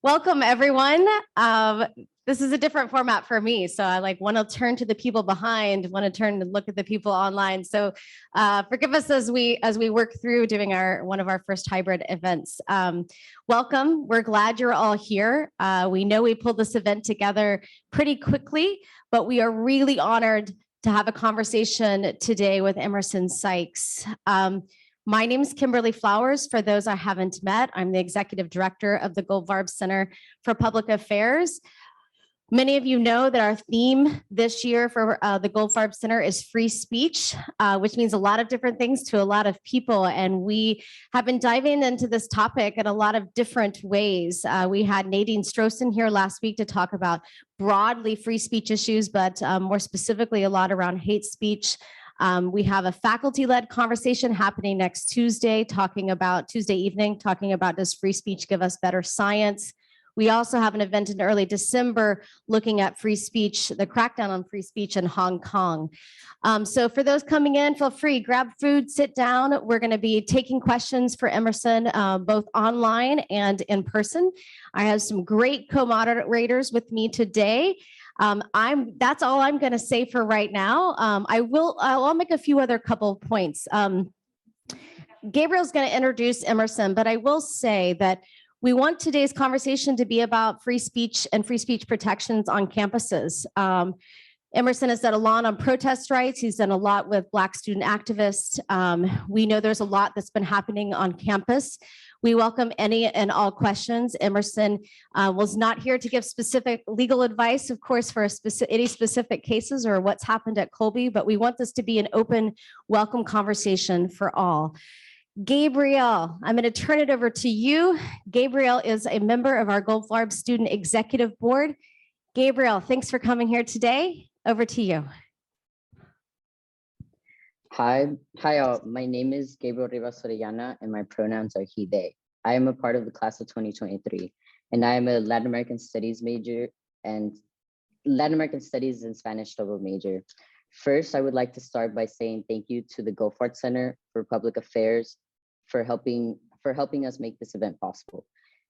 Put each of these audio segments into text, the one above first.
Welcome, everyone. This is a different format for me. So I want to turn to the people behind, want to turn and look at the people online. So forgive us as we work through doing one of our first hybrid events. Welcome. We're glad you're all here. We know we pulled this event together pretty quickly, but we are really honored to have a conversation today with Emerson Sykes. My name is Kimberly Flowers. For those I haven't met, I'm the executive director of the Goldfarb Center for Public Affairs. Many of you know that our theme this year for the Goldfarb Center is free speech, which means a lot of different things to a lot of people. And we have been diving into this topic in a lot of different ways. We had Nadine Strossen here last week to talk about broadly free speech issues, but more specifically, a lot around hate speech. We have a faculty-led conversation happening next Tuesday evening, talking about does free speech give us better science? We also have an event in early December looking at free speech, the crackdown on free speech in Hong Kong. So for those coming in, feel free, grab food, sit down. We're going to be taking questions for Emerson, both online and in person. I have some great co-moderators with me today. That's all I'm going to say for right now. I'll make a few other couple of points. Gabriel's going to introduce Emerson, but I will say that we want today's conversation to be about free speech and free speech protections on campuses. Emerson has done a lot on protest rights. He's done a lot with Black student activists. We know there's a lot that's been happening on campus. We welcome any and all questions. Emerson was not here to give specific legal advice, of course, for any specific cases or what's happened at Colby, but we want this to be an open, welcome conversation for all. Gabriel, I'm going to turn it over to you. Gabriel is a member of our Goldfarb Student Executive Board. Gabriel, thanks for coming here today. Over to you. Hi all. My name is Gabriel Rivas Orellana, and my pronouns are he, they. I am a part of the class of 2023, and I am a Latin American Studies major and Latin American Studies and Spanish double major. First, I would like to start by saying thank you to the Goldfarb Center for Public Affairs for helping us make this event possible.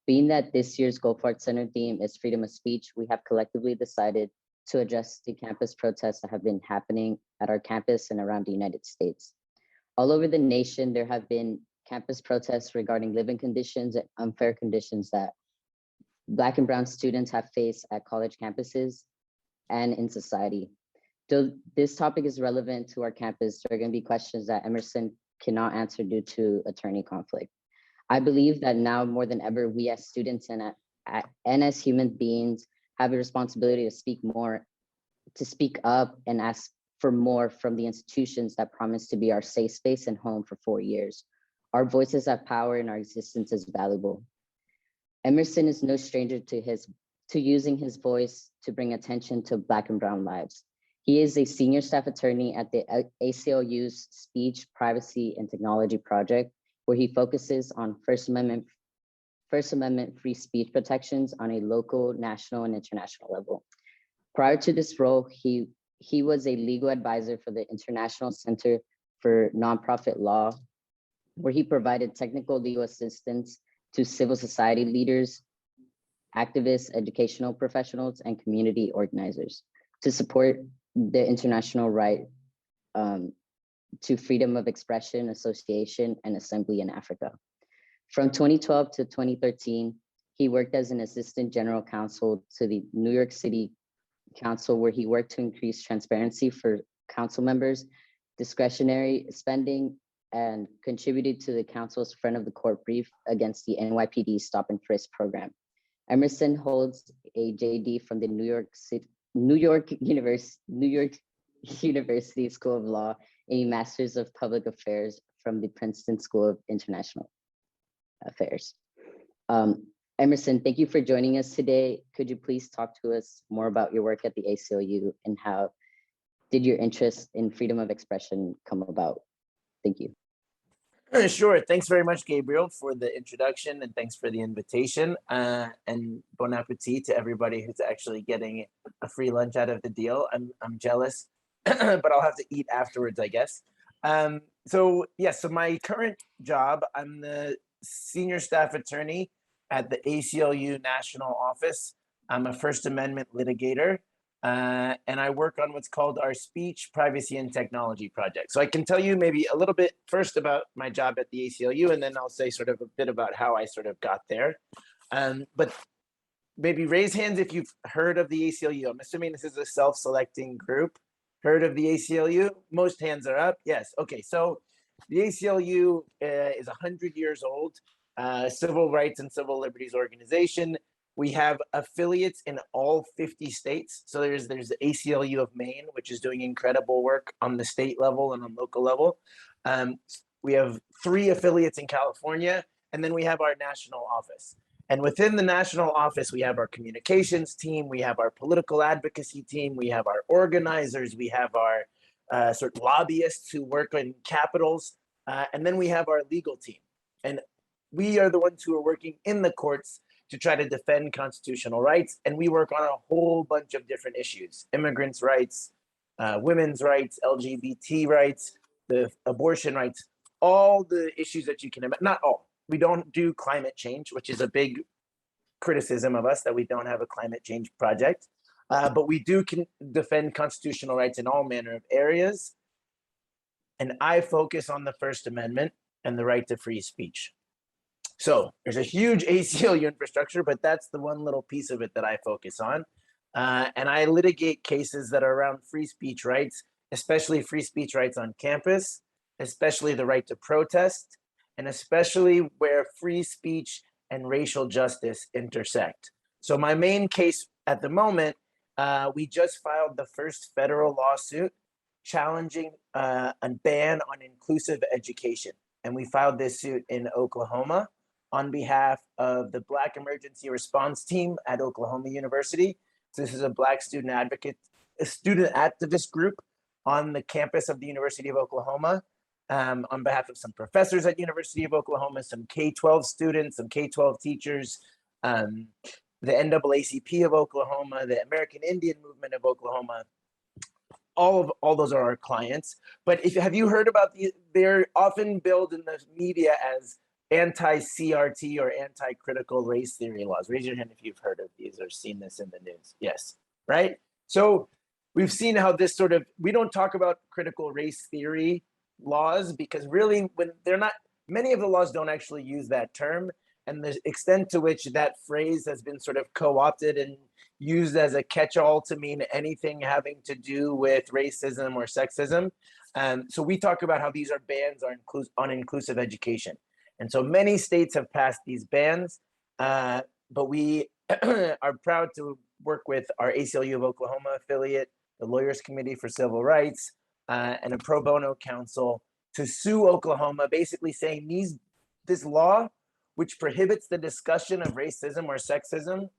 Being that this year's Goldfarb Center theme is freedom of speech, we have collectively decided to address the campus protests that have been happening at our campus and around the United States. All over the nation, there have been campus protests regarding living conditions and unfair conditions that Black and Brown students have faced at college campuses and in society. Though this topic is relevant to our campus, there are going to be questions that Emerson cannot answer due to attorney conflict. I believe that now more than ever, we as students and as human beings have a responsibility to speak up and ask for more from the institutions that promise to be our safe space and home for 4 years. Our voices have power and our existence is valuable. Emerson is no stranger to using his voice to bring attention to Black and Brown lives. He is a senior staff attorney at the ACLU'S Speech, Privacy, and Technology Project, where he focuses on First Amendment free speech protections on a local, national, and international level. Prior to this role, he was a legal advisor for the International Center for Nonprofit Law, where he provided technical legal assistance to civil society leaders, activists, educational professionals, and community organizers to support the international right to freedom of expression, association, and assembly in Africa. From 2012 to 2013, he worked as an assistant general counsel to the New York City Council, where he worked to increase transparency for council members, discretionary spending, and contributed to the council's front of the court brief against the NYPD stop and frisk program. Emerson holds a JD from the New York University School of Law and a Master's of Public Affairs from the Princeton School of International Affairs. Emerson, thank you for joining us today. Could you please talk to us more about your work at the ACLU and how did your interest in freedom of expression come about? Thank you. Sure. Thanks very much, Gabriel, for the introduction, and thanks for the invitation. And bon appetit to everybody who's actually getting a free lunch out of the deal. I'm jealous, but I'll have to eat afterwards, I guess. So my current job, I'm the senior staff attorney at the ACLU National Office. I'm a First Amendment litigator, and I work on what's called our Speech, Privacy, and Technology project. So I can tell you maybe a little bit first about my job at the ACLU, and then I'll say sort of a bit about how I sort of got there. But maybe raise hands if you've heard of the ACLU. I'm assuming this is a self-selecting group. Heard of the ACLU? Most hands are up. Yes. Okay. So the ACLU is 100 years old, civil rights and civil liberties organization. We have affiliates in all 50 states. So there's the ACLU of Maine, which is doing incredible work on the state level and on local level. We have 3 affiliates in California, and then we have our national office. And within the national office, we have our communications team, we have our political advocacy team, we have our organizers, we have our sort of lobbyists who work in capitals, and then we have our legal team. And we are the ones who are working in the courts to try to defend constitutional rights. And we work on a whole bunch of different issues: immigrants' rights, women's rights, LGBT rights, the abortion rights, all the issues that you can imagine. Not all. We don't do climate change, which is a big criticism of us, that we don't have a climate change project. But we do defend constitutional rights in all manner of areas. And I focus on the First Amendment and the right to free speech. So there's a huge ACLU infrastructure, but that's the one little piece of it that I focus on. And I litigate cases that are around free speech rights, especially free speech rights on campus, especially the right to protest, and especially where free speech and racial justice intersect. So my main case at the moment, we just filed the first federal lawsuit challenging a ban on inclusive education. And we filed this suit in Oklahoma on behalf of the Black Emergency Response Team at Oklahoma University. So this is a Black student activist group on the campus of the University of Oklahoma, on behalf of some professors at University of Oklahoma, some K-12 students, some K-12 teachers, the NAACP of Oklahoma, the American Indian Movement of Oklahoma. All those are our clients. But have you heard about they're often billed in the media as anti-CRT or anti-critical race theory laws. Raise your hand if you've heard of these or seen this in the news. Yes, right? So we've seen how this sort of, we don't talk about critical race theory laws because really when they're not, many of the laws don't actually use that term, and the extent to which that phrase has been sort of co-opted and used as a catch-all to mean anything having to do with racism or sexism. So we talk about how these are bans on inclusive education. And so many states have passed these bans, but we are proud to work with our ACLU of Oklahoma affiliate, the Lawyers Committee for Civil Rights, and a pro bono council to sue Oklahoma, basically saying this law, which prohibits the discussion of racism or sexism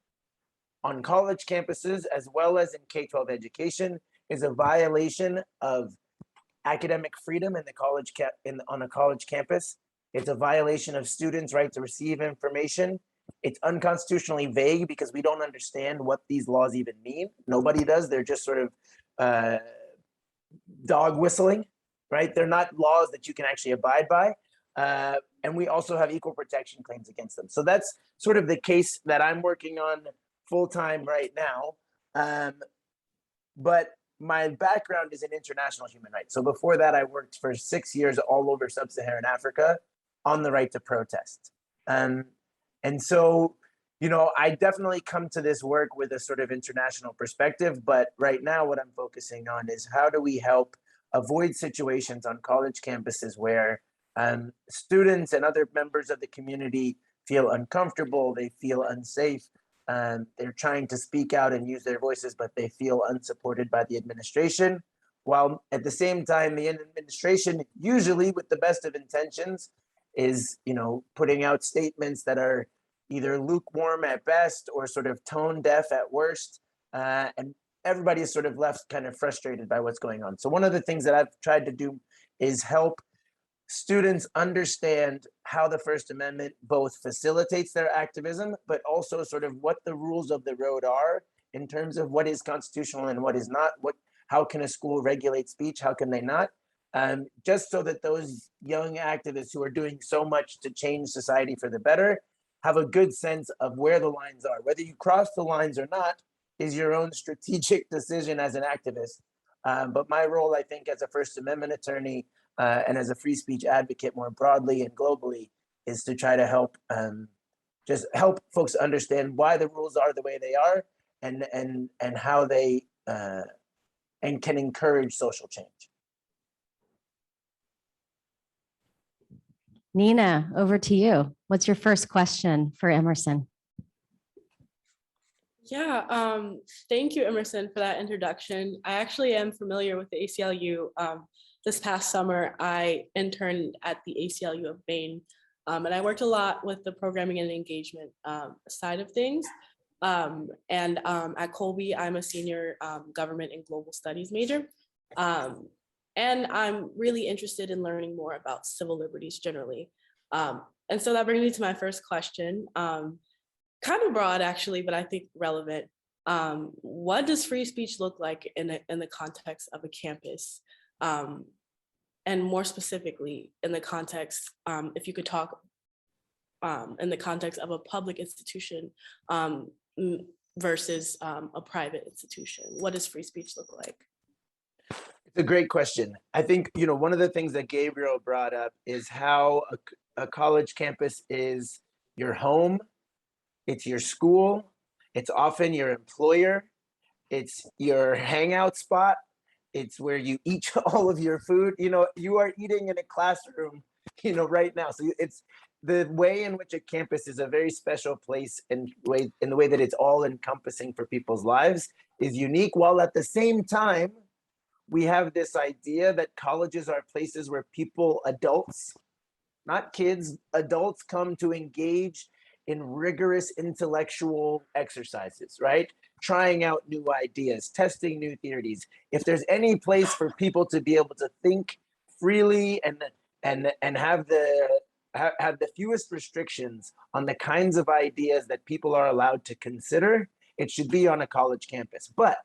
on college campuses, as well as in K-12 education, is a violation of academic freedom in the on a college campus. It's a violation of students' right to receive information. It's unconstitutionally vague because we don't understand what these laws even mean. Nobody does. They're just sort of dog whistling, right? They're not laws that you can actually abide by. And we also have equal protection claims against them. So that's sort of the case that I'm working on full-time right now. But my background is in international human rights. So before that, I worked for 6 years all over sub-Saharan Africa on the right to protest. And so, you know, I definitely come to this work with a sort of international perspective, but right now what I'm focusing on is how do we help avoid situations on college campuses where students and other members of the community feel uncomfortable, they feel unsafe, they're trying to speak out and use their voices, but they feel unsupported by the administration, while at the same time, the administration, usually with the best of intentions, is, you know, putting out statements that are either lukewarm at best or sort of tone deaf at worst. And everybody is sort of left kind of frustrated by what's going on. So one of the things that I've tried to do is help students understand how the First Amendment both facilitates their activism, but also sort of what the rules of the road are in terms of what is constitutional and what is not. How can a school regulate speech? How can they not? Just so that those young activists who are doing so much to change society for the better have a good sense of where the lines are. Whether you cross the lines or not is your own strategic decision as an activist. But my role, I think, as a First Amendment attorney and as a free speech advocate more broadly and globally, is to try to help just help folks understand why the rules are the way they are, and how they and can encourage social change. Nina, over to you. What's your first question for Emerson? Yeah, thank you, Emerson, for that introduction. I actually am familiar with the ACLU. This past summer, I interned at the ACLU of Maine, and I worked a lot with the programming and engagement side of things. And at Colby, I'm a senior government and global studies major. And I'm really interested in learning more about civil liberties generally. And so that brings me to my first question. Kind of broad, actually, but I think relevant. What does free speech look like in the context of a campus? And more specifically, in the context, if you could talk in the context of a public institution versus a private institution. What does free speech look like? It's a great question. I think, one of the things that Gabriel brought up is how a college campus is your home, it's your school, it's often your employer, it's your hangout spot, it's where you eat all of your food. You are eating in a classroom, right now. So it's the way in which a campus is a very special place, in the way that it's all encompassing for people's lives is unique, while at the same time, we have this idea that colleges are places where people, adults, not kids, adults come to engage in rigorous intellectual exercises, right? Trying out new ideas, testing new theories. If there's any place for people to be able to think freely and have the fewest restrictions on the kinds of ideas that people are allowed to consider, it should be on a college campus. But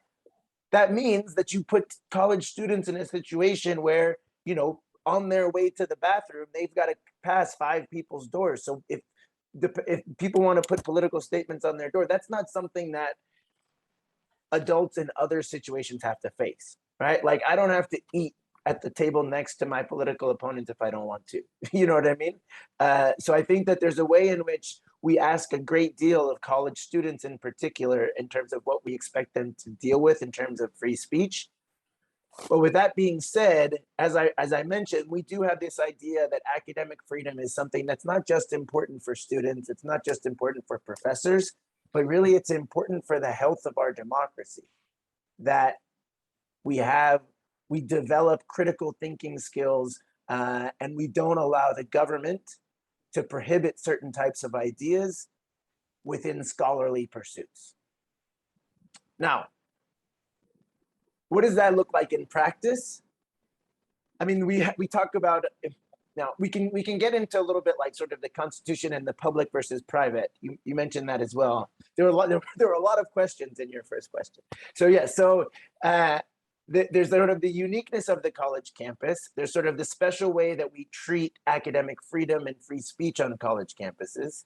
that means that you put college students in a situation where, on their way to the bathroom, they've got to pass 5 people's doors. So if people want to put political statements on their door, that's not something that adults in other situations have to face, right? Like, I don't have to eat at the table next to my political opponent if I don't want to. You know what I mean? So I think that there's a way in which we ask a great deal of college students in particular in terms of what we expect them to deal with in terms of free speech. But with that being said, as I mentioned, we do have this idea that academic freedom is something that's not just important for students, it's not just important for professors, but really it's important for the health of our democracy. That we develop critical thinking skills, and we don't allow the government to prohibit certain types of ideas within scholarly pursuits. Now, what does that look like in practice? I mean, we talk about now we can get into a little bit like sort of the Constitution and the public versus private. You mentioned that as well. There were a lot of questions in your first question. So yeah, there's sort of the uniqueness of the college campus. There's sort of the special way that we treat academic freedom and free speech on college campuses.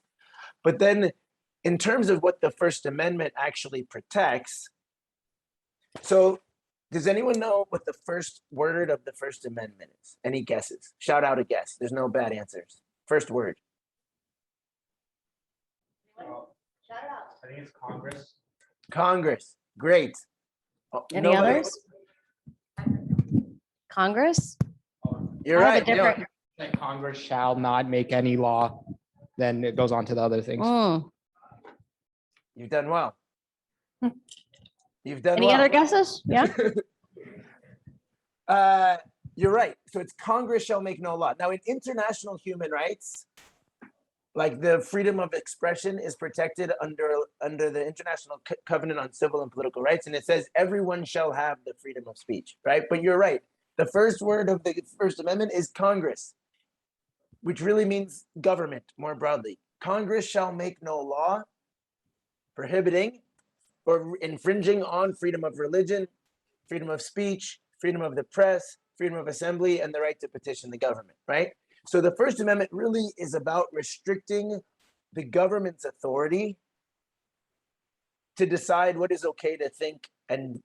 But then in terms of what the First Amendment actually protects, so does anyone know what the first word of the First Amendment is? Any guesses? Shout out a guess. There's no bad answers. First word. Shout it out. I think it's Congress. Congress. Great. Oh, Any others? Congress? You're I have right. a different. That Congress shall not make any law. Then it goes on to the other things. You've done well. You've done Any well. other guesses? Yeah. You're right. So it's Congress shall make no law. Now, in international human rights, like the freedom of expression is protected under the International Covenant on Civil and Political Rights, and it says everyone shall have the freedom of speech, right? But you're right. The first word of the First Amendment is Congress, which really means government more broadly. Congress shall make no law prohibiting or infringing on freedom of religion, freedom of speech, freedom of the press, freedom of assembly, and the right to petition the government, right? So the First Amendment really is about restricting the government's authority to decide what is okay to think and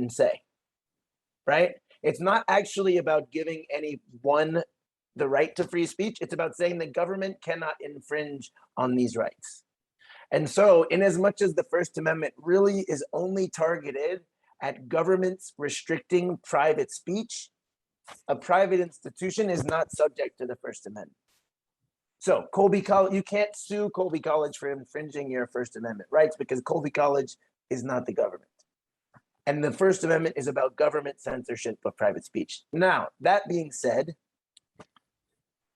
say, right? It's not actually about giving anyone the right to free speech. It's about saying the government cannot infringe on these rights. And so, in as much as the First Amendment really is only targeted at governments restricting private speech, a private institution is not subject to the First Amendment. So Colby College, you can't sue Colby College for infringing your First Amendment rights because Colby College is not the government. And the First Amendment is about government censorship of private speech. Now, that being said,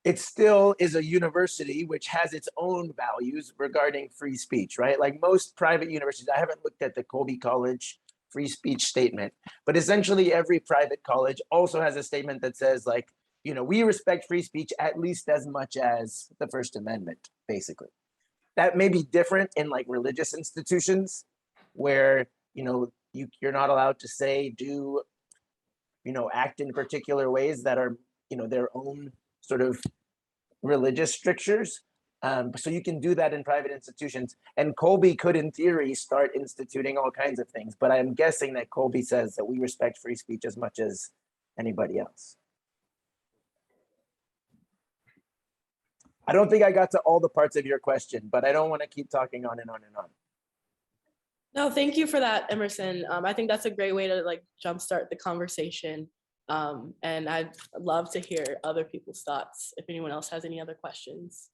it still is a university which has its own values regarding free speech, right? Like most private universities, I haven't looked at the Colby College free speech statement, but essentially every private college also has a statement that says like, you know, we respect free speech at least as much as the First Amendment, basically. That may be different in like religious institutions where, you know, you're not allowed to say, do, you know, act in particular ways that are, you know, their own sort of religious strictures. So you can do that in private institutions. And Colby could, in theory, start instituting all kinds of things. But I'm guessing that Colby says that we respect free speech as much as anybody else. I don't think I got to all the parts of your question, but I don't want to keep talking on and on and on. No, thank you for that, Emerson. I think that's a great way to like jumpstart the conversation. And I'd love to hear other people's thoughts if anyone else has any other questions.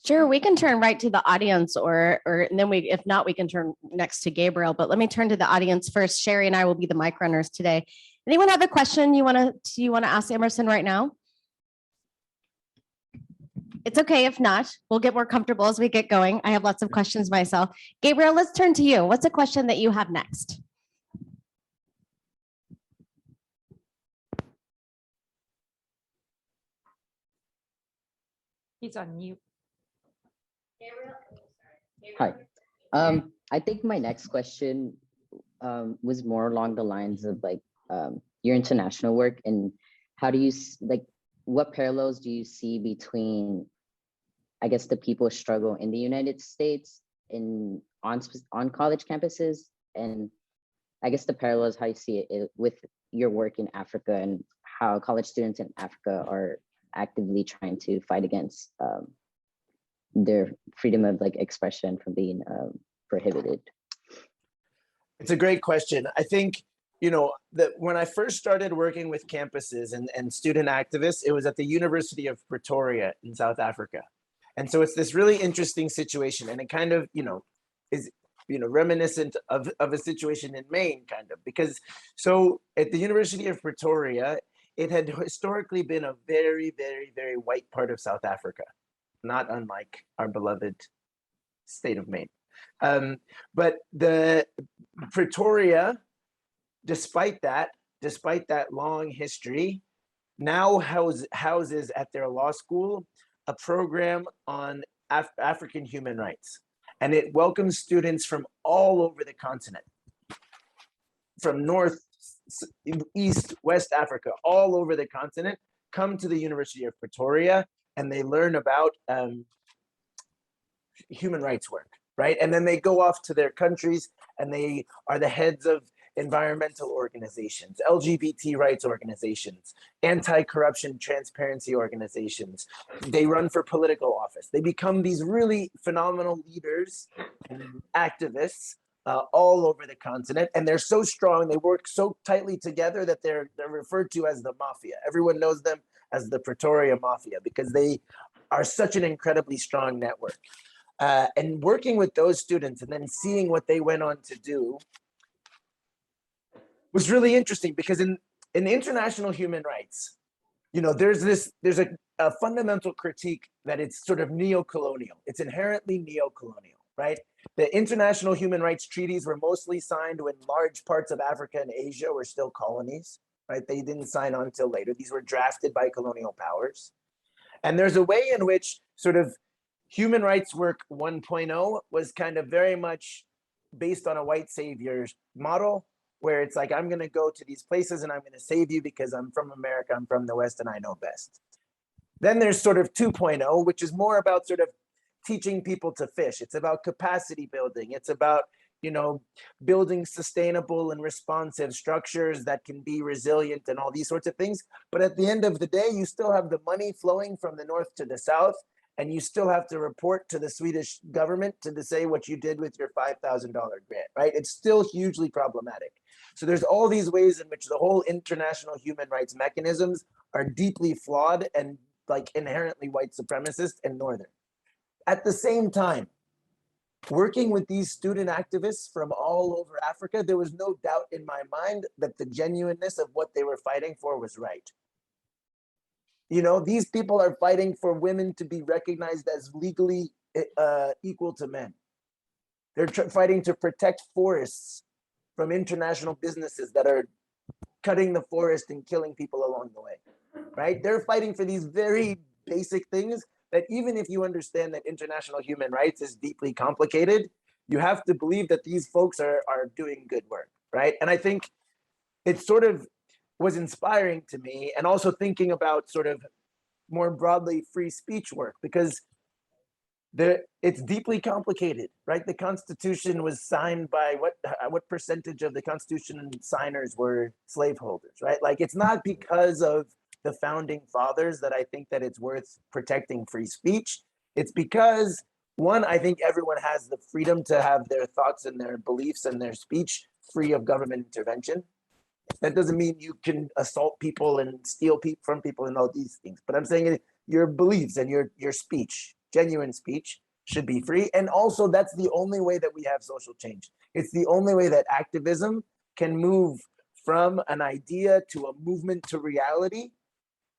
Sure, we can turn right to the audience or and then if not, we can turn next to Gabriel, but let me turn to the audience first. Sherry and I will be the mic runners today. Anyone have a question you want to ask Emerson right now? It's okay if not. We'll get more comfortable as we get going. I have lots of questions myself. Gabriel, let's turn to you. What's a question that you have next? He's on mute. Hi. I think my next question was more along the lines of like your international work and how do you like what parallels do you see between, I guess, the people's struggle in the United States on college campuses, and I guess the parallels how you see it with your work in Africa and how college students in Africa are actively trying to fight against their freedom of like expression from being prohibited. It's a great question. I think, you know, that when I first started working with campuses and student activists, it was at the University of Pretoria in South Africa. And so it's this really interesting situation, and it kind of, you know, is, you know, reminiscent of a situation in Maine, kind of, because so at the University of Pretoria, it had historically been a very, very, very white part of South Africa, not unlike our beloved state of Maine. But the Pretoria, despite that long history, now houses at their law school a program on African human rights. And it welcomes students from all over the continent, from North, East, West Africa, all over the continent, come to the University of Pretoria, and they learn about human rights work, right? And then they go off to their countries and they are the heads of environmental organizations, LGBT rights organizations, anti-corruption transparency organizations. They run for political office. They become these really phenomenal leaders and activists all over the continent. And they're so strong, they work so tightly together that they're referred to as the mafia. Everyone knows them as the Pretoria Mafia because they are such an incredibly strong network. And working with those students and then seeing what they went on to do was really interesting, because in international human rights, you know, there's a fundamental critique that it's sort of neo-colonial. It's inherently neo-colonial, right? The international human rights treaties were mostly signed when large parts of Africa and Asia were still colonies, right? They didn't sign on until later. These were drafted by colonial powers. And there's a way in which sort of human rights work 1.0 was kind of very much based on a white savior's model, where it's like, I'm going to go to these places and I'm going to save you because I'm from America, I'm from the West, and I know best. Then there's sort of 2.0, which is more about sort of teaching people to fish. It's about capacity building. It's about, building sustainable and responsive structures that can be resilient and all these sorts of things. But at the end of the day, you still have the money flowing from the north to the south, and you still have to report to the Swedish government to say what you did with your $5,000 grant, right? It's still hugely problematic. So there's all these ways in which the whole international human rights mechanisms are deeply flawed and like inherently white supremacist and northern. At the same time, working with these student activists from all over Africa, there was no doubt in my mind that the genuineness of what they were fighting for was right. These people are fighting for women to be recognized as legally equal to men. They're fighting to protect forests from international businesses that are cutting the forest and killing people along the way, right? They're fighting for these very basic things that even if you understand that international human rights is deeply complicated, you have to believe that these folks are doing good work, right? And I think it sort of was inspiring to me, and also thinking about sort of more broadly free speech work, because it's deeply complicated, right? The Constitution was signed by what percentage of the Constitution signers were slaveholders, right? Like, it's not because of the founding fathers that I think that it's worth protecting free speech. It's because, one, I think everyone has the freedom to have their thoughts and their beliefs and their speech free of government intervention. That doesn't mean you can assault people and steal from people and all these things. But I'm saying your beliefs and your speech, genuine speech, should be free. And also, that's the only way that we have social change. It's the only way that activism can move from an idea to a movement to reality,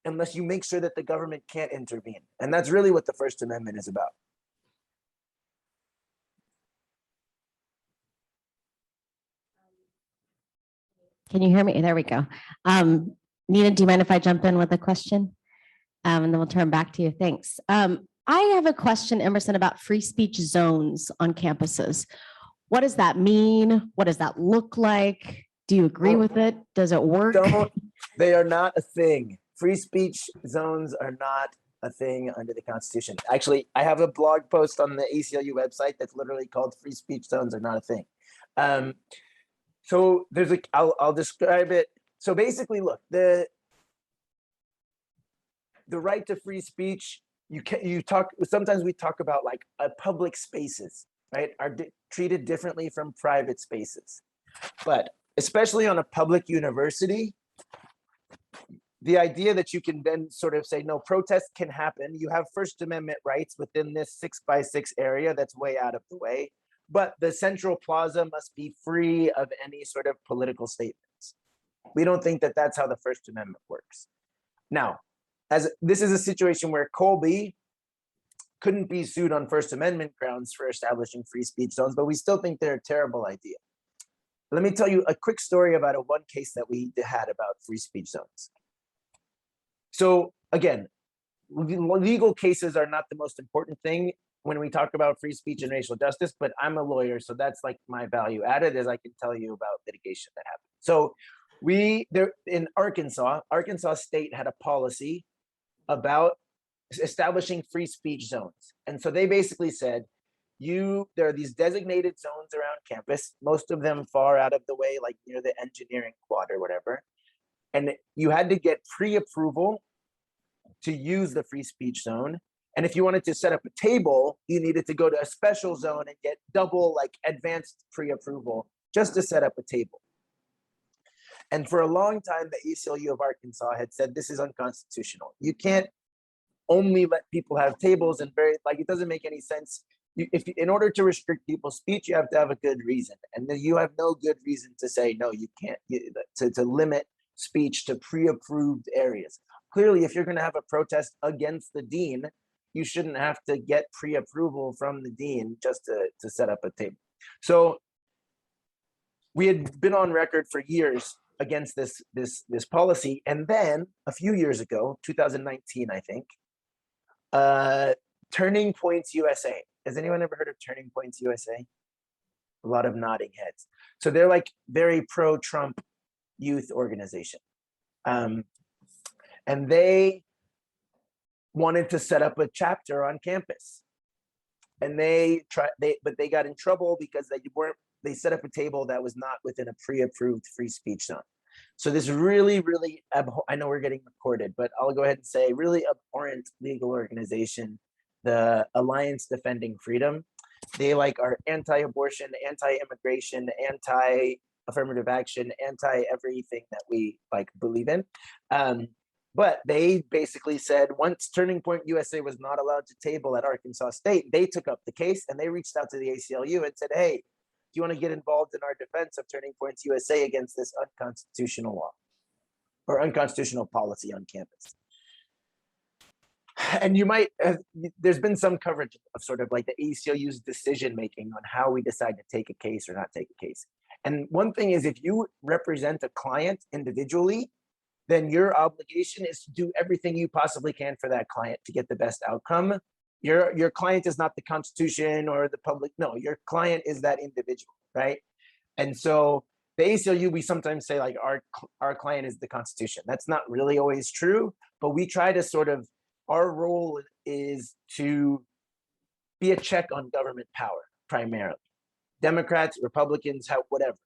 unless you make sure that the government can't intervene. And that's really what the First Amendment is about. Can you hear me? There we go. Nina, do you mind if I jump in with a question? And then we'll turn back to you. Thanks. I have a question, Emerson, about free speech zones on campuses. What does that mean? What does that look like? Do you agree with it? Does it work? They are not a thing. Free speech zones are not a thing under the Constitution. Actually, I have a blog post on the ACLU website that's literally called "Free Speech Zones Are Not a Thing." So there's I'll describe it. So basically, look, the right to free speech. Sometimes we talk about like public spaces, right? Are treated differently from private spaces, but especially on a public university, the idea that you can then sort of say, no, protest can happen. You have First Amendment rights within this 6x6 area that's way out of the way, but the central plaza must be free of any sort of political statements. We don't think that that's how the First Amendment works. Now, as this is a situation where Colby couldn't be sued on First Amendment grounds for establishing free speech zones, but we still think they're a terrible idea. Let me tell you a quick story about one case that we had about free speech zones. So again, legal cases are not the most important thing when we talk about free speech and racial justice, but I'm a lawyer, so that's like my value added, is I can tell you about litigation that happened. So in Arkansas State had a policy about establishing free speech zones. And so they basically said, there are these designated zones around campus, most of them far out of the way, like near the engineering quad or whatever. And you had to get pre-approval to use the free speech zone. And if you wanted to set up a table, you needed to go to a special zone and get double like advanced pre-approval just to set up a table. And for a long time, the ACLU of Arkansas had said this is unconstitutional. You can't only let people have tables, and it doesn't make any sense. In order to restrict people's speech, you have to have a good reason. And then you have no good reason to say, no, you can't, to limit speech to pre-approved areas. Clearly, if you're going to have a protest against the dean, you shouldn't have to get pre-approval from the dean just to set up a table. So we had been on record for years against this policy. And then a few years ago, 2019, I think, Turning Points USA. Has anyone ever heard of Turning Points USA? A lot of nodding heads. So they're like very pro-Trump youth organization. And they wanted to set up a chapter on campus. and they got in trouble because they set up a table that was not within a pre-approved free speech zone. So this really, I know we're getting recorded, but I'll go ahead and say really abhorrent legal organization, the Alliance Defending Freedom. They are anti-abortion, anti-immigration, anti-affirmative action, anti-everything that we believe in. But they basically said once Turning Point USA was not allowed to table at Arkansas State, they took up the case and they reached out to the ACLU and said, hey, do you want to get involved in our defense of Turning Points USA against this unconstitutional law or unconstitutional policy on campus? And you might there's been some coverage of sort of the ACLU's decision making on how we decide to take a case or not take a case. And one thing is, if you represent a client individually, then your obligation is to do everything you possibly can for that client to get the best outcome. Your client is not the Constitution or the public. No, your client is that individual, right? And so the ACLU, we sometimes say our client is the Constitution. That's not really always true, but we try to sort of, our role is to be a check on government power primarily. Democrats, Republicans, whatever,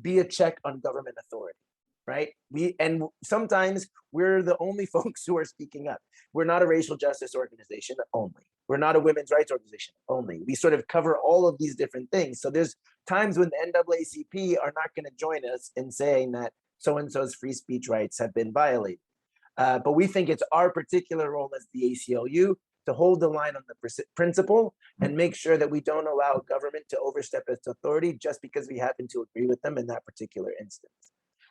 be a check on government authority, right? And sometimes we're the only folks who are speaking up. We're not a racial justice organization only. We're not a women's rights organization only. We sort of cover all of these different things. So there's times when the NAACP are not going to join us in saying that so-and-so's free speech rights have been violated. But we think it's our particular role as the ACLU to hold the line on the principle and make sure that we don't allow government to overstep its authority just because we happen to agree with them in that particular instance.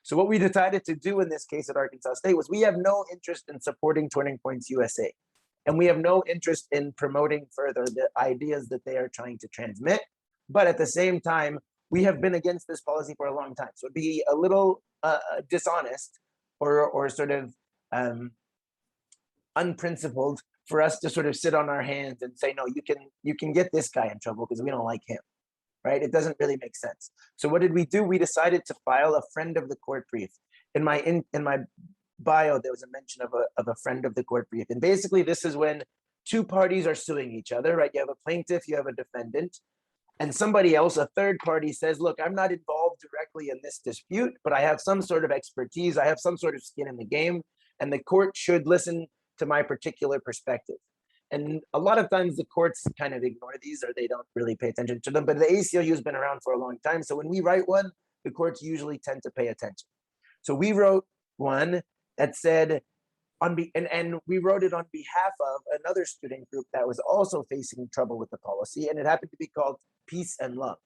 So what we decided to do in this case at Arkansas State was we have no interest in supporting Turning Points USA. And we have no interest in promoting further the ideas that they are trying to transmit. But at the same time, we have been against this policy for a long time. So it'd be a little dishonest or sort of unprincipled for us to sort of sit on our hands and say, no, you can get this guy in trouble because we don't like him, right? It doesn't really make sense. So what did we do? We decided to file a friend of the court brief. In my bio, there was a mention of a friend of the court brief. And basically this is when two parties are suing each other, right? You have a plaintiff, you have a defendant, and somebody else, a third party says, look, I'm not involved directly in this dispute, but I have some sort of expertise. I have some sort of skin in the game, and the court should listen to my particular perspective. And a lot of times the courts kind of ignore these or they don't really pay attention to them, but the ACLU has been around for a long time. So when we write one, the courts usually tend to pay attention. So we wrote one that said, and we wrote it on behalf of another student group that was also facing trouble with the policy, and it happened to be called Peace and Love.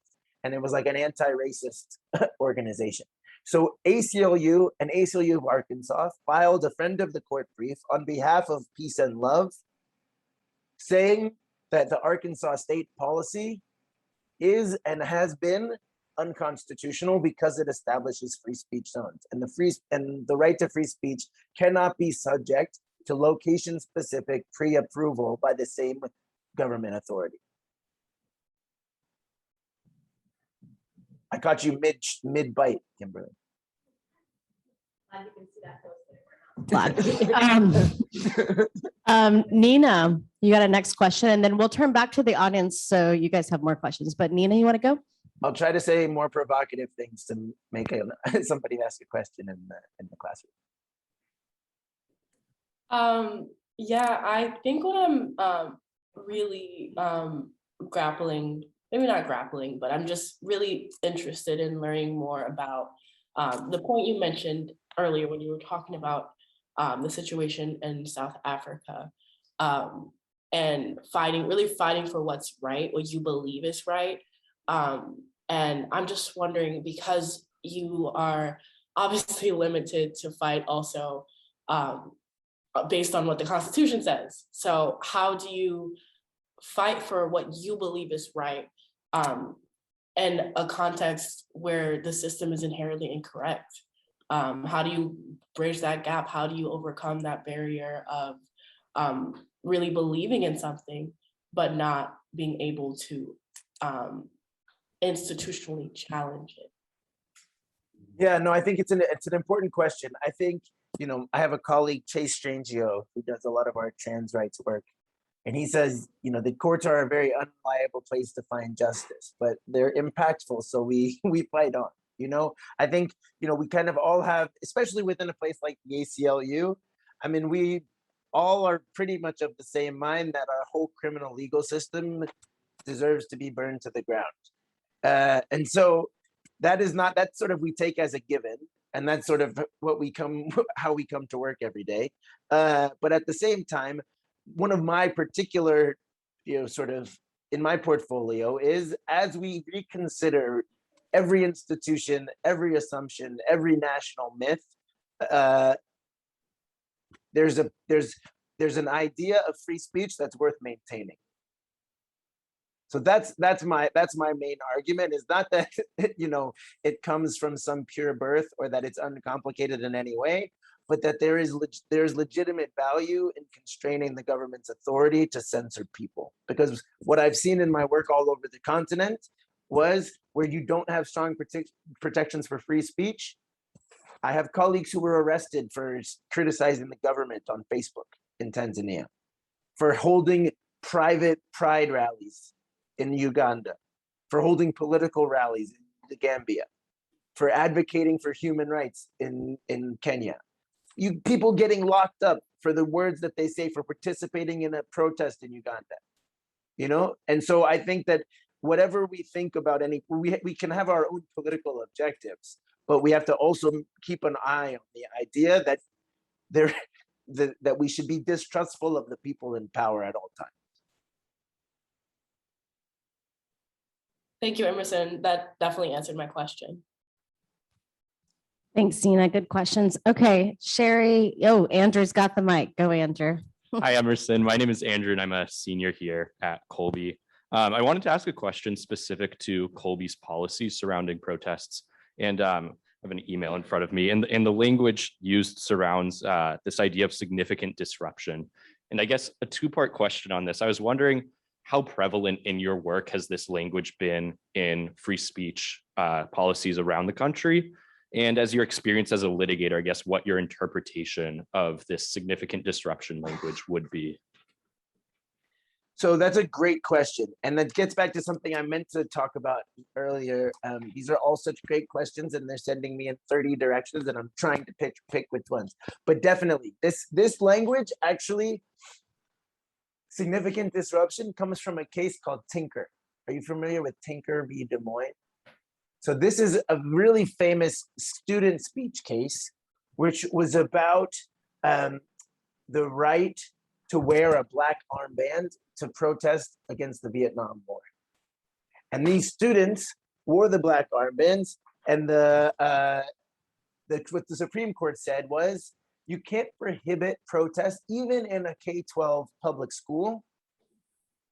And it was like an anti-racist organization. So ACLU and ACLU of Arkansas filed a friend of the court brief on behalf of Peace and Love, saying that the Arkansas state policy is and has been unconstitutional because it establishes free speech zones, and the right to free speech cannot be subject to location-specific pre-approval by the same government authority. I caught you mid bite, Kimberly. Nina, you got a next question, and then we'll turn back to the audience so you guys have more questions. But Nina, you want to go? I'll try to say more provocative things to make somebody ask a question in the classroom. Yeah, I think what I'm really grappling, maybe not grappling, but I'm just really interested in learning more about the point you mentioned earlier when you were talking about the situation in South Africa and really fighting for what's right, what you believe is right. And I'm just wondering, because you are obviously limited to fight also based on what the Constitution says. So how do you fight for what you believe is right in a context where the system is inherently incorrect? How do you bridge that gap? How do you overcome that barrier of really believing in something, but not being able to institutionally challenge it? Yeah, no, I think it's an important question. I think, I have a colleague, Chase Strangio, who does a lot of our trans rights work. And he says, you know, the courts are a very unreliable place to find justice, but they're impactful. So we fight on, you know. I think, you know, we kind of all have, especially within a place like the ACLU, I mean, we all are pretty much of the same mind that our whole criminal legal system deserves to be burned to the ground. And so that's sort of we take as a given. And that's sort of how we come to work every day. But at the same time, one of my particular, you know, sort of in my portfolio is as we reconsider every institution, every assumption, every national myth, there's an idea of free speech that's worth maintaining. So that's my main argument, is not that, you know, it comes from some pure birth or that it's uncomplicated in any way, but that there's legitimate value in constraining the government's authority to censor people. Because what I've seen in my work all over the continent was where you don't have strong protections for free speech. I have colleagues who were arrested for criticizing the government on Facebook in Tanzania, for holding private pride rallies in Uganda, for holding political rallies in the Gambia, for advocating for human rights in Kenya. People getting locked up for the words that they say, for participating in a protest in Uganda, you know? And so I think that whatever we think about we can have our own political objectives, but we have to also keep an eye on the idea that that we should be distrustful of the people in power at all times. Thank you, Emerson. That definitely answered my question. Thanks, Dina. Good questions. Okay, Sherry. Oh, Andrew's got the mic. Go, Andrew. Hi, Emerson. My name is Andrew, and I'm a senior here at Colby. I wanted to ask a question specific to Colby's policies surrounding protests. And I have an email in front of me, and the language used surrounds this idea of significant disruption. And I guess a two-part question on this. I was wondering, how prevalent in your work has this language been in free speech policies around the country? And as your experience as a litigator, I guess what your interpretation of this significant disruption language would be? So that's a great question. And that gets back to something I meant to talk about earlier. These are all such great questions, and they're sending me in 30 directions, and I'm trying to pick which ones. But definitely, this language, actually, significant disruption, comes from a case called Tinker. Are you familiar with Tinker v. Des Moines? So this is a really famous student speech case, which was about the right to wear a black armband to protest against the Vietnam War. And these students wore the black armbands, and what the Supreme Court said was, you can't prohibit protest even in a K-12 public school,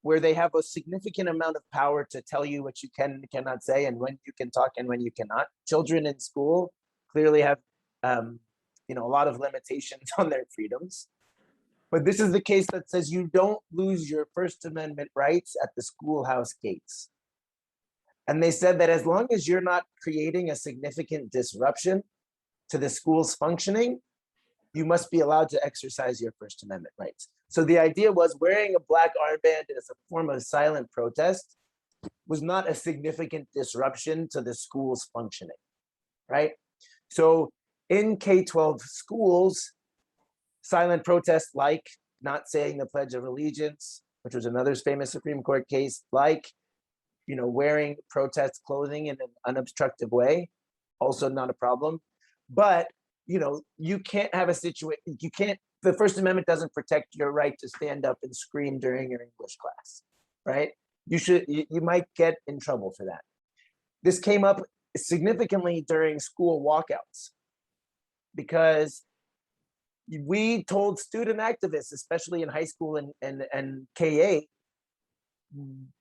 where they have a significant amount of power to tell you what you can and cannot say, and when you can talk and when you cannot. Children in school clearly have a lot of limitations on their freedoms. But this is the case that says you don't lose your First Amendment rights at the schoolhouse gates. And they said that as long as you're not creating a significant disruption to the school's functioning, you must be allowed to exercise your First Amendment rights. So the idea was wearing a black armband as a form of silent protest was not a significant disruption to the school's functioning, right? So in K-12 schools, silent protests like not saying the Pledge of Allegiance, which was another famous Supreme Court case, like wearing protest clothing in an unobstructive way, also not a problem. But you can't have a situation, the First Amendment doesn't protect your right to stand up and scream during your English class, right? You might get in trouble for that. This came up significantly during school walkouts, because we told student activists, especially in high school and KA,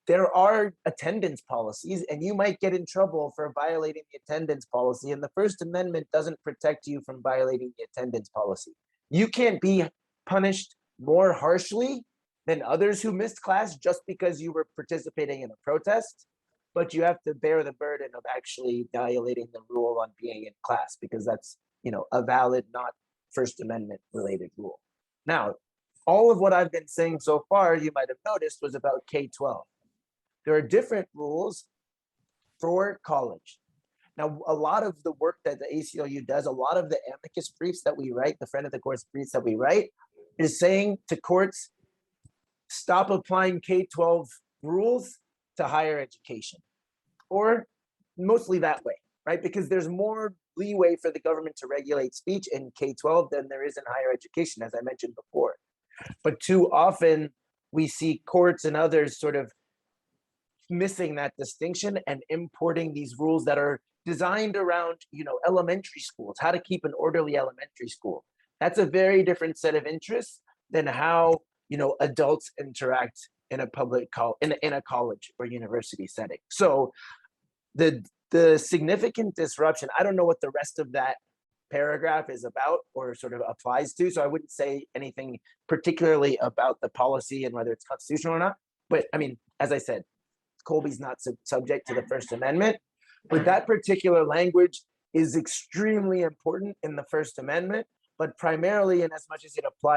there are attendance policies, and you might get in trouble for violating the attendance policy. And the First Amendment doesn't protect you from violating the attendance policy. You can't be punished more harshly than others who missed class just because you were participating in a protest, but you have to bear the burden of actually violating the rule on being in class, because that's a valid, not First Amendment related rule. Now, all of what I've been saying so far, you might have noticed, was about K-12. There are different rules for college. Now, a lot of the work that the ACLU does, a lot of the amicus briefs that we write, the friend of the courts briefs that we write, is saying to courts, stop applying K-12 rules to higher education, or mostly that way, right? Because there's more leeway for the government to regulate speech in K-12 than there is in higher education, as I mentioned before. But too often we see courts and others sort of missing that distinction and importing these rules that are designed around, elementary schools, how to keep an orderly elementary school. That's a very different set of interests than how, adults interact in a public in a college or university setting. So the significant disruption, I don't know what the rest of that paragraph is about or sort of applies to. So I wouldn't say anything particularly about the policy and whether it's constitutional or not. But I mean, as I said, Colby's not subject to the First Amendment, but that particular language is extremely important in the First Amendment, but primarily in as much as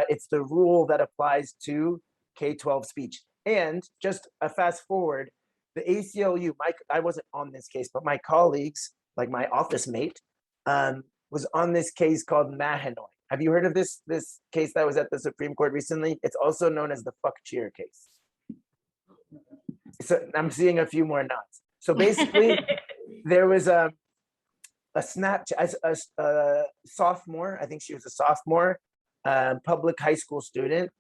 it's the rule that applies to K-12 speech. And just a fast forward, the ACLU, I wasn't on this case, but my colleagues, like my office mate, was on this case called Mahanoy. Have you heard of this case that was at the Supreme Court recently? It's also known as the fuck cheer case. So I'm seeing a few more nods. So basically, there was a Snapchat, a sophomore, I think she was a sophomore, public high school student,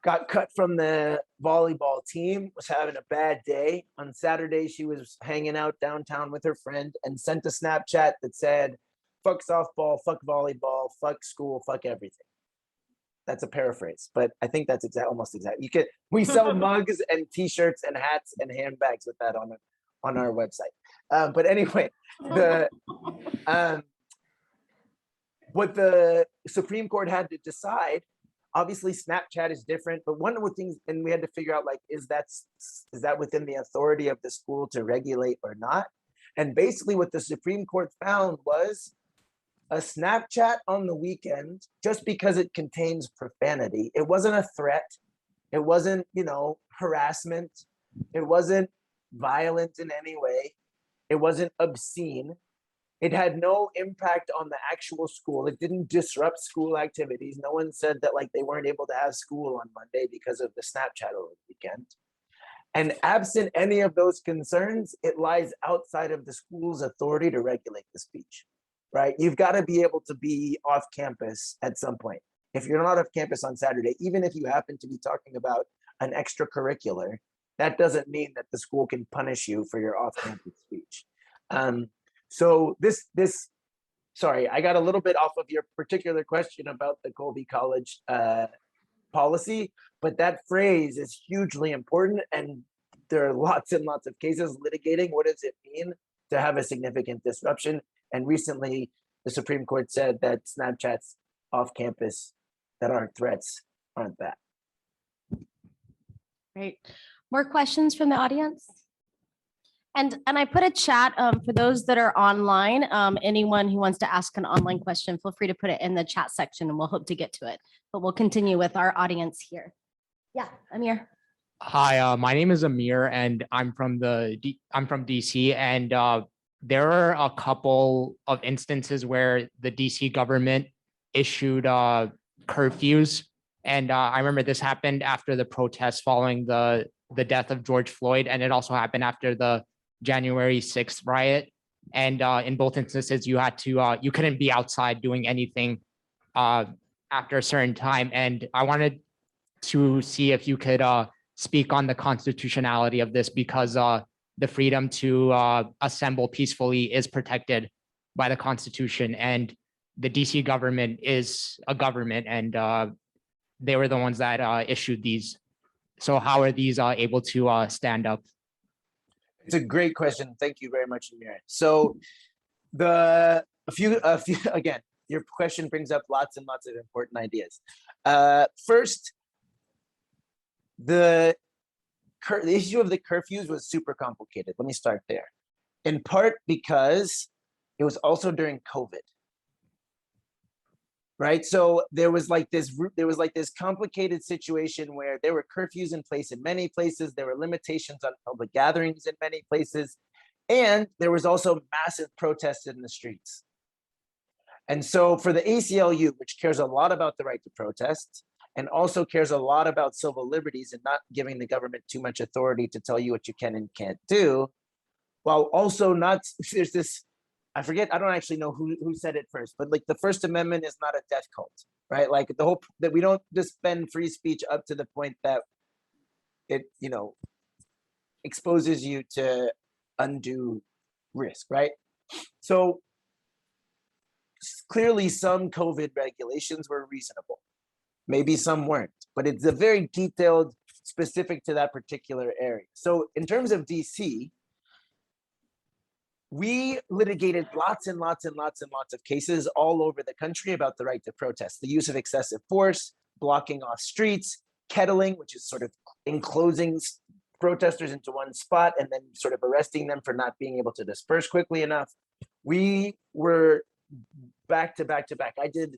got cut from the volleyball team, was having a bad day. On Saturday, she was hanging out downtown with her friend and sent a Snapchat that said, fuck softball, fuck volleyball, fuck school, fuck everything. That's a paraphrase, but I think that's almost exact. We sell mugs and t-shirts and hats and handbags with that on our website. But anyway, what the Supreme Court had to decide, obviously Snapchat is different, but one of the things, and we had to figure out, is that within the authority of the school to regulate or not? And basically what the Supreme Court found was a Snapchat on the weekend, just because it contains profanity, it wasn't a threat, it wasn't, harassment, it wasn't violent in any way, it wasn't obscene, it had no impact on the actual school, it didn't disrupt school activities. No one said that they weren't able to have school on Monday because of the Snapchat over the weekend. And absent any of those concerns, it lies outside of the school's authority to regulate the speech. Right? You've got to be able to be off campus at some point. If you're not off campus on Saturday, even if you happen to be talking about an extracurricular, that doesn't mean that the school can punish you for your off-campus speech. So sorry, I got a little bit off of your particular question about the Colby College policy, but that phrase is hugely important. And there are lots and lots of cases litigating what does it mean to have a significant disruption. And recently, the Supreme Court said that Snapchats off campus that aren't threats aren't that. Great. More questions from the audience? And I put a chat for those that are online. Anyone who wants to ask an online question, feel free to put it in the chat section and we'll hope to get to it. But we'll continue with our audience here. Yeah, Amir. Hi, my name is Amir and I'm from DC, and there are a couple of instances where the DC government issued curfews. And I remember this happened after the protests following the death of George Floyd. And it also happened after the January 6th riot. And in both instances, you couldn't be outside doing anything after a certain time. And I wanted to see if you could speak on the constitutionality of this, because the freedom to assemble peacefully is protected by the Constitution, and the DC government is a government, and they were the ones that issued these. So how are these able to stand up? It's a great question. Thank you very much, Amir. So a few again, your question brings up lots and lots of important ideas. First, the issue of the curfews was super complicated. Let me start there. In part because it was also during COVID. right? So there was like this complicated situation where there were curfews in place in many places. There were limitations on public gatherings in many places. And there was also massive protests in the streets. And so for the ACLU, which cares a lot about the right to protest and also cares a lot about civil liberties and not giving the government too much authority to tell you what you can and can't do, while also not, there's this, I forget, I don't actually know who said it first, but like the First Amendment is not a death cult, right? Like the hope that we don't defend free speech up to the point that it, exposes you to undue risk, right? So clearly some COVID regulations were reasonable. Maybe some weren't, but it's a very detailed, specific to that particular area. So in terms of DC, we litigated lots and lots and lots and lots of cases all over the country about the right to protest, the use of excessive force, blocking off streets, kettling, which is sort of enclosing protesters into one spot and then sort of arresting them for not being able to disperse quickly enough. We were back to back to back. I did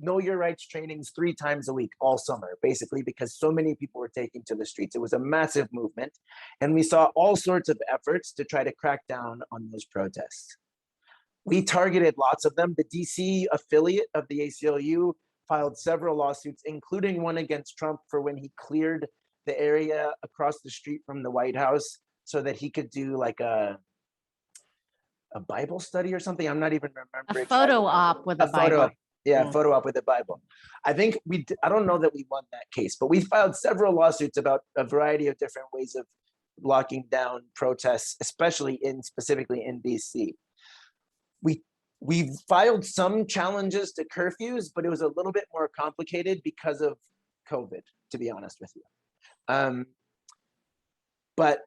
Know Your Rights trainings 3 times a week all summer, basically, because so many people were taking to the streets. It was a massive movement. And we saw all sorts of efforts to try to crack down on those protests. We targeted lots of them. The DC affiliate of the ACLU filed several lawsuits, including one against Trump for when he cleared the area across the street from the White House so that he could do like a Bible study or something. I'm not even remembering. A photo op with a Bible. Yeah, photo op with the Bible. I think I don't know that we won that case, but we filed several lawsuits about a variety of different ways of locking down protests, especially specifically in DC. We filed some challenges to curfews, but it was a little bit more complicated because of COVID, to be honest with you. But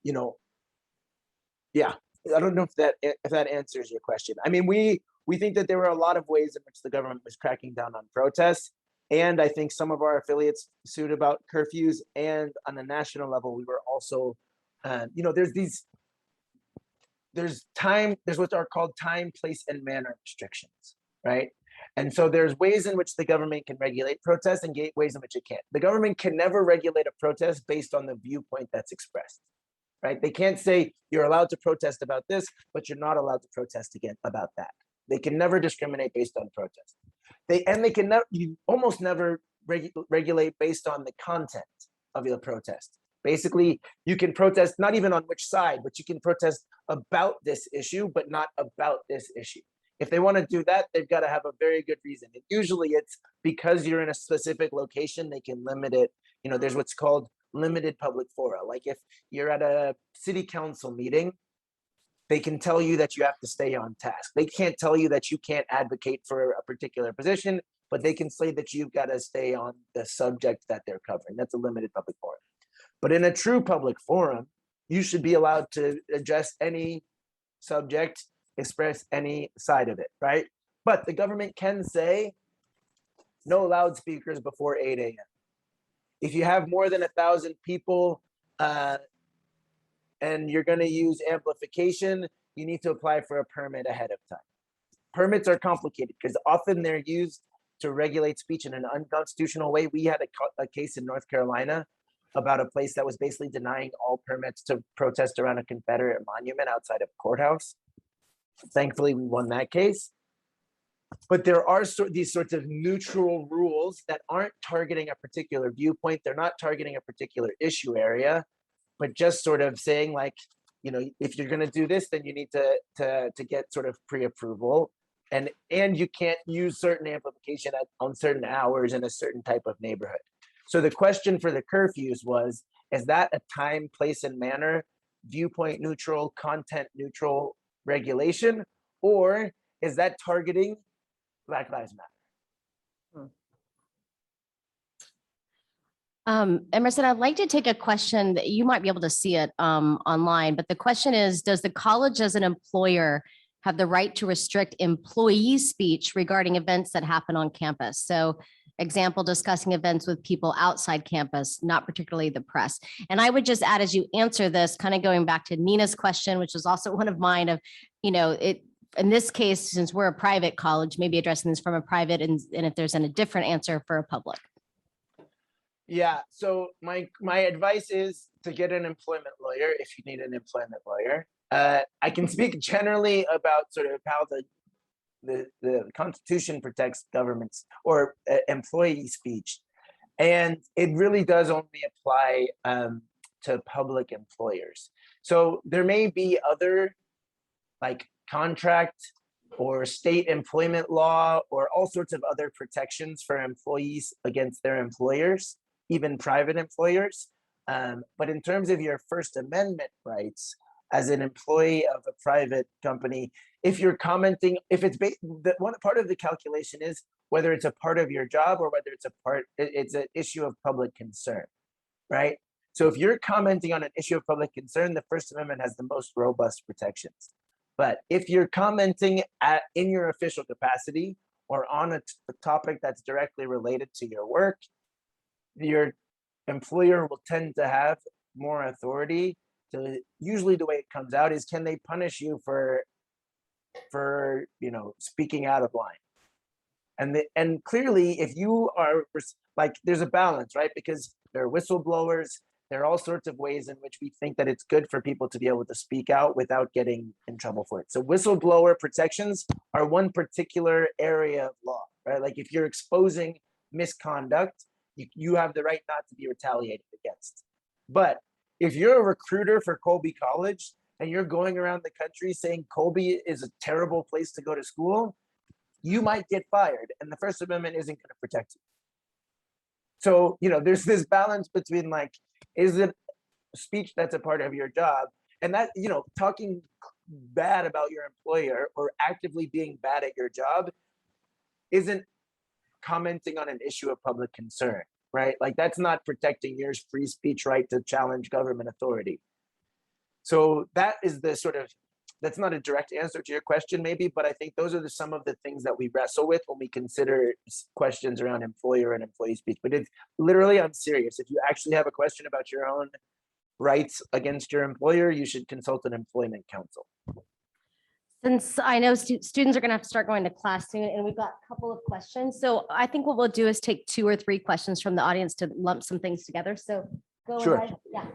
yeah, I don't know if that answers your question. I mean, we think that there were a lot of ways in which the government was cracking down on protests. And I think some of our affiliates sued about curfews. And on a national level, we were also, there's what are called time, place, and manner restrictions, right? And so there's ways in which the government can regulate protests and ways in which it can't. The government can never regulate a protest based on the viewpoint that's expressed, right? They can't say you're allowed to protest about this, but you're not allowed to protest again about that. They can never discriminate based on protest. You almost never regulate based on the content of your protest. Basically, you can protest not even on which side, but you can protest about this issue, but not about this issue. If they want to do that, they've got to have a very good reason. And usually it's because you're in a specific location, they can limit it. There's what's called limited public fora. Like if you're at a city council meeting, they can tell you that you have to stay on task. They can't tell you that you can't advocate for a particular position, but they can say that you've got to stay on the subject that they're covering. That's a limited public forum. But in a true public forum, you should be allowed to address any subject, express any side of it, right? But the government can say no loudspeakers before 8 a.m. If you have more than 1,000 people and you're going to use amplification, you need to apply for a permit ahead of time. Permits are complicated because often they're used to regulate speech in an unconstitutional way. We had a case in North Carolina about a place that was basically denying all permits to protest around a Confederate monument outside of a courthouse. Thankfully, we won that case. But there are these sorts of neutral rules that aren't targeting a particular viewpoint. They're not targeting a particular issue area, but just sort of saying like, if you're going to do this, then you need to get sort of pre-approval, and you can't use certain amplification on certain hours in a certain type of neighborhood. So the question for the curfews was, is that a time, place, and manner, viewpoint neutral, content neutral regulation, or is that targeting Black Lives Matter? Emerson, I'd like to take a question that you might be able to see it online, but the question is, does the college as an employer have the right to restrict employee speech regarding events that happen on campus? So example, discussing events with people outside campus, not particularly the press. And I would just add, as you answer this, kind of going back to Nina's question, which was also one of mine, of, in this case, since we're a private college, maybe addressing this from a private and if there's a different answer for a public. Yeah, so my advice is to get an employment lawyer if you need an employment lawyer. I can speak generally about sort of how the Constitution protects governments or employee speech, and it really does only apply to public employers. So there may be other like contract or state employment law or all sorts of other protections for employees against their employers, even private employers. But in terms of your First Amendment rights as an employee of a private company, if you're commenting, if it's one part of the calculation is whether it's a part of your job or whether it's an issue of public concern, right? So if you're commenting on an issue of public concern, the First Amendment has the most robust protections. But if you're commenting in your official capacity or on a topic that's directly related to your work, your employer will tend to have more authority to, usually the way it comes out is, can they punish you for speaking out of line? And clearly, if you are like, there's a balance, right? Because there are whistleblowers, there are all sorts of ways in which we think that it's good for people to be able to speak out without getting in trouble for it. So whistleblower protections are one particular area of law, right? Like if you're exposing misconduct, you have the right not to be retaliated against. But if you're a recruiter for Colby College and you're going around the country saying Colby is a terrible place to go to school, you might get fired, and the First Amendment isn't going to protect you. So, there's this balance between like, is it speech that's a part of your job? And that, talking bad about your employer or actively being bad at your job isn't commenting on an issue of public concern, right? Like that's not protecting your free speech right to challenge government authority. So that is the that's not a direct answer to your question maybe, but I think those are some of the things that we wrestle with when we consider questions around employer and employee speech. But it's literally, I'm serious. If you actually have a question about your own rights against your employer, you should consult an employment counsel. Since I know students are going to have to start going to class soon, and we've got a couple of questions. So I think what we'll do is take 2 or 3 questions from the audience to lump some things together. So go ahead. Yeah.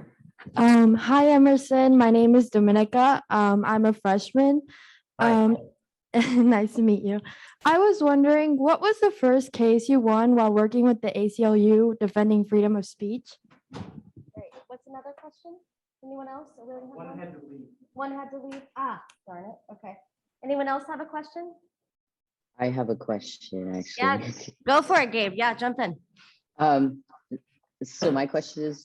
Hi, Emerson. My name is Dominica. I'm a freshman. Nice to meet you. I was wondering, what was the first case you won while working with the ACLU defending freedom of speech? Great. What's another question? Anyone else? One had to leave. One had to leave. Darn it. Okay. Anyone else have a question? I have a question actually. Yeah, go for it, Gabe. Yeah, jump in. So my question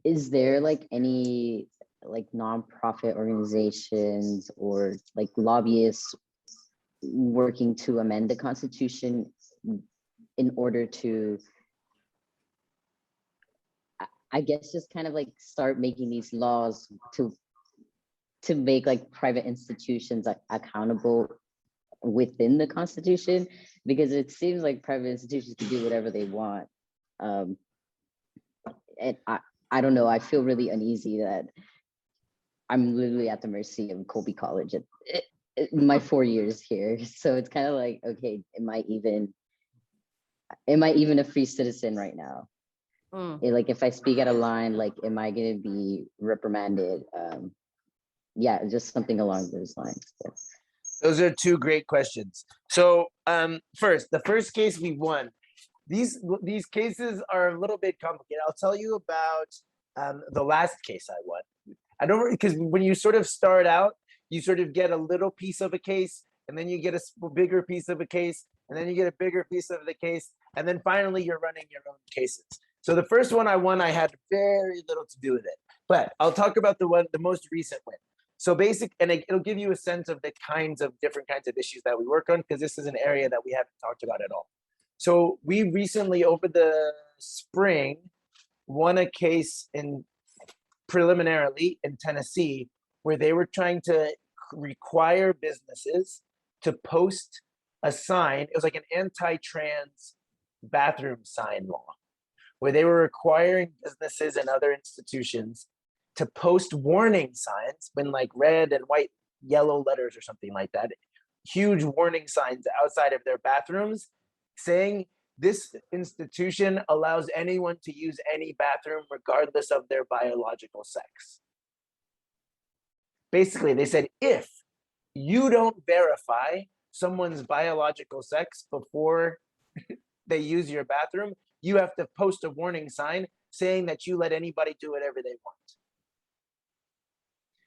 is there like any like nonprofit organizations or like lobbyists working to amend the Constitution in order to, I guess, just kind of like start making these laws to make like private institutions like accountable within the Constitution? Because it seems like private institutions can do whatever they want. And I don't know, I feel really uneasy that I'm literally at the mercy of Colby College at my 4 years here. So it's kind of like, okay, am I even a free citizen right now? Like if I speak out of line, like, am I going to be reprimanded? Yeah, just something along those lines. So. Those are 2 great questions. So first, the first case we won. These cases are a little bit complicated. I'll tell you about the last case I won. I don't, because when you sort of start out, you sort of get a little piece of a case, and then you get a bigger piece of a case, and then you get a bigger piece of the case, and then finally you're running your own cases. So the first one I won, I had very little to do with it, but I'll talk about the most recent win. So it'll give you a sense of the different kinds of issues that we work on, because this is an area that we haven't talked about at all. So we recently, over the spring, won a case preliminarily in Tennessee, where they were trying to require businesses to post a sign. It was like an anti-trans bathroom sign law, where they were requiring businesses and other institutions to post warning signs in like red and white yellow letters or something like that, huge warning signs outside of their bathrooms saying this institution allows anyone to use any bathroom regardless of their biological sex. Basically, they said, if you don't verify someone's biological sex before they use your bathroom, you have to post a warning sign saying that you let anybody do whatever they want.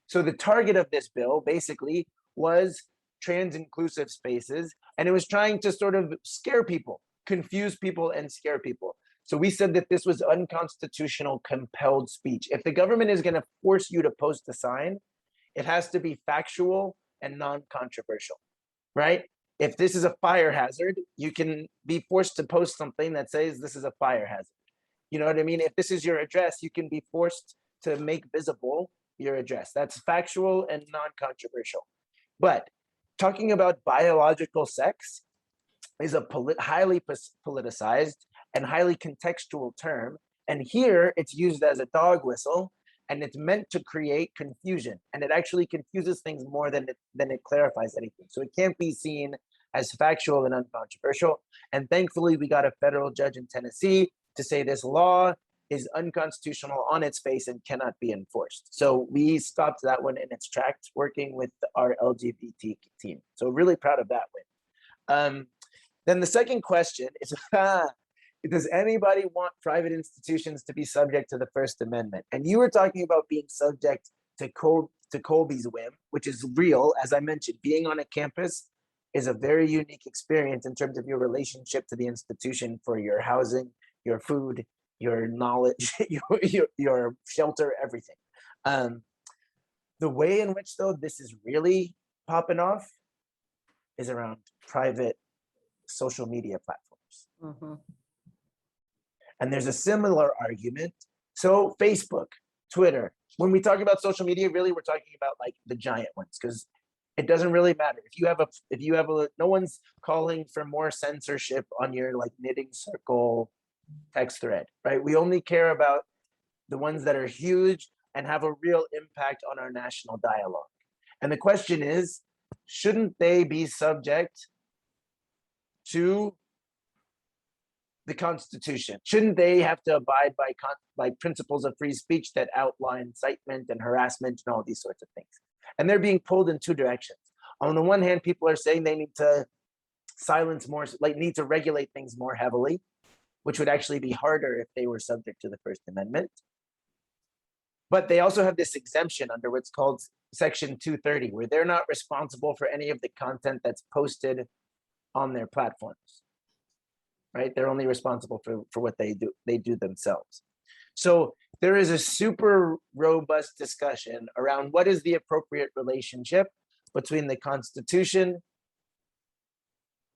So the target of this bill basically was trans inclusive spaces, and it was trying to sort of scare people, confuse people and scare people. So we said that this was unconstitutional compelled speech. If the government is going to force you to post a sign, it has to be factual and non-controversial, right? If this is a fire hazard, you can be forced to post something that says this is a fire hazard. You know what I mean? If this is your address, you can be forced to make visible your address. That's factual and non-controversial. But talking about biological sex is a highly politicized and highly contextual term. And here it's used as a dog whistle, and it's meant to create confusion. And it actually confuses things more than it clarifies anything. So it can't be seen as factual and uncontroversial. And thankfully, we got a federal judge in Tennessee to say this law is unconstitutional on its face and cannot be enforced. So we stopped that one in its tracks, working with our LGBT team. So really proud of that win. Then the second question is, does anybody want private institutions to be subject to the First Amendment? And you were talking about being subject to Colby's whim, which is real. As I mentioned, being on a campus is a very unique experience in terms of your relationship to the institution for your housing, your food, your knowledge, your shelter, everything. The way in which, though, this is really popping off is around private social media platforms. And there's a similar argument. So Facebook, Twitter, when we talk about social media, really we're talking about like the giant ones, because it doesn't really matter. If you have a, no one's calling for more censorship on your like knitting circle text thread, right? We only care about the ones that are huge and have a real impact on our national dialogue. And the question is, shouldn't they be subject to the Constitution? Shouldn't they have to abide by principles of free speech that outline incitement and harassment and all these sorts of things? And they're being pulled in two directions. On the one hand, people are saying they need to silence more, like need to regulate things more heavily, which would actually be harder if they were subject to the First Amendment. But they also have this exemption under what's called Section 230, where they're not responsible for any of the content that's posted on their platforms, right? They're only responsible for what they do themselves. So there is a super robust discussion around what is the appropriate relationship between the Constitution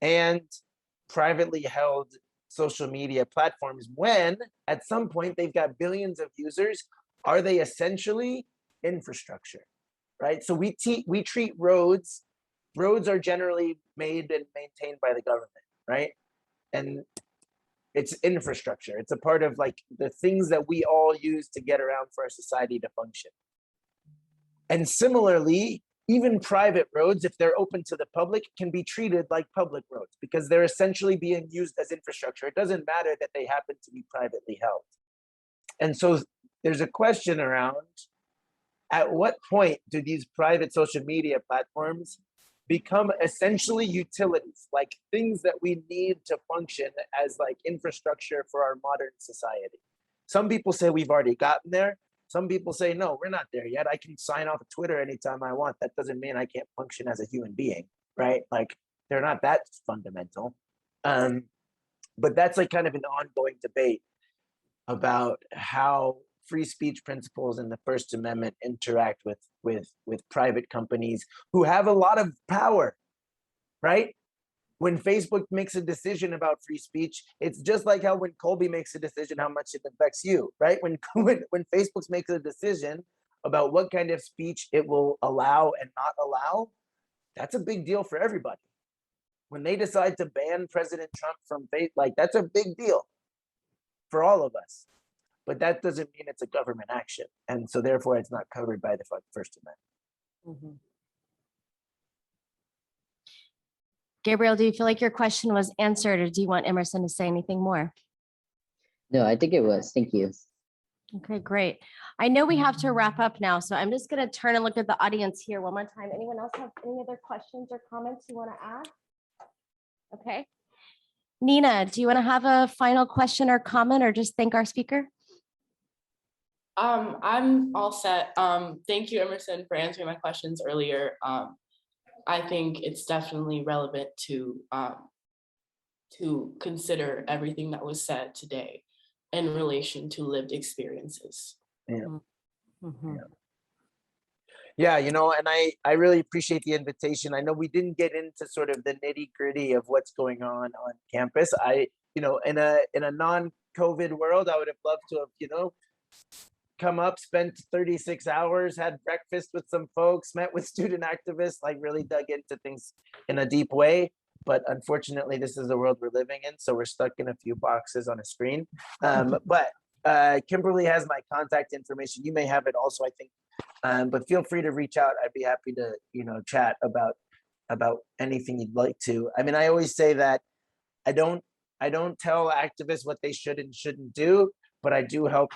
and privately held social media platforms when at some point they've got billions of users. Are they essentially infrastructure, right? So we treat roads are generally made and maintained by the government, right? And it's infrastructure. It's a part of like the things that we all use to get around for our society to function. And similarly, even private roads, if they're open to the public, can be treated like public roads because they're essentially being used as infrastructure. It doesn't matter that they happen to be privately held. And so there's a question around, at what point do these private social media platforms become essentially utilities, like things that we need to function as like infrastructure for our modern society? Some people say we've already gotten there. Some people say, no, we're not there yet. I can sign off of Twitter anytime I want. That doesn't mean I can't function as a human being, right? Like they're not that fundamental. But that's like kind of an ongoing debate about how free speech principles and the First Amendment interact with private companies who have a lot of power, right? When Facebook makes a decision about free speech, it's just like how when Colby makes a decision, how much it affects you, right? When Facebook makes a decision about what kind of speech it will allow and not allow, that's a big deal for everybody. When they decide to ban President Trump from Facebook, like that's a big deal for all of us. But that doesn't mean it's a government action. And so therefore it's not covered by the First Amendment. Gabriel, do you feel like your question was answered, or do you want Emerson to say anything more? No, I think it was. Thank you. Okay, great. I know we have to wrap up now, so I'm just going to turn and look at the audience here one more time. Anyone else have any other questions or comments you want to add? Okay. Nina, do you want to have a final question or comment, or just thank our speaker? I'm all set. Thank you, Emerson, for answering my questions earlier. I think it's definitely relevant to consider everything that was said today in relation to lived experiences. Yeah. Mhm. Yeah, you know, and I really appreciate the invitation. I know we didn't get into sort of the nitty gritty of what's going on campus. You know, in a non-COVID world, I would have loved to have, you know, come up, spent 36 hours, had breakfast with some folks, met with student activists, like really dug into things in a deep way. But unfortunately, this is the world we're living in, so we're stuck in a few boxes on a screen. But Kimberly has my contact information. You may have it also, I think. But feel free to reach out. I'd be happy to, you know, chat about anything you'd like to. I mean, I always say that I don't tell activists what they should and shouldn't do, but I do help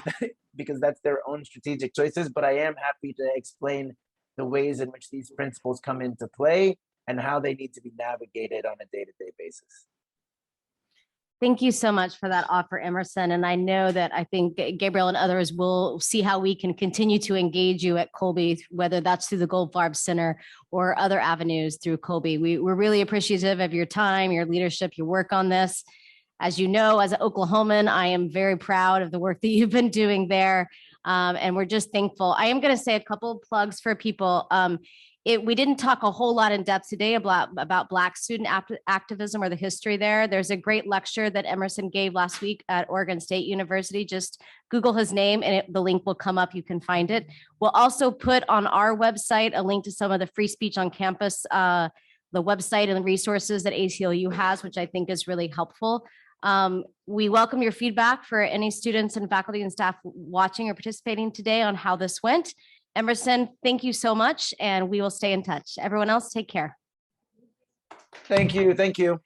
because that's their own strategic choices. But I am happy to explain the ways in which these principles come into play and how they need to be navigated on a day-to-day basis. Thank you so much for that offer, Emerson. And I know that I think Gabriel and others will see how we can continue to engage you at Colby, whether that's through the Goldfarb Center or other avenues through Colby. We're really appreciative of your time, your leadership, your work on this. As you know, as an Oklahoman, I am very proud of the work that you've been doing there. And we're just thankful. I am going to say a couple of plugs for people. We didn't talk a whole lot in depth today about Black student activism or the history there. There's a great lecture that Emerson gave last week at Oregon State University. Just Google his name and the link will come up. You can find it. We'll also put on our website a link to some of the free speech on campus, the website and the resources that ACLU has, which I think is really helpful. We welcome your feedback for any students and faculty and staff watching or participating today on how this went. Emerson, thank you so much, and we will stay in touch. Everyone else, take care. Thank you. Thank you.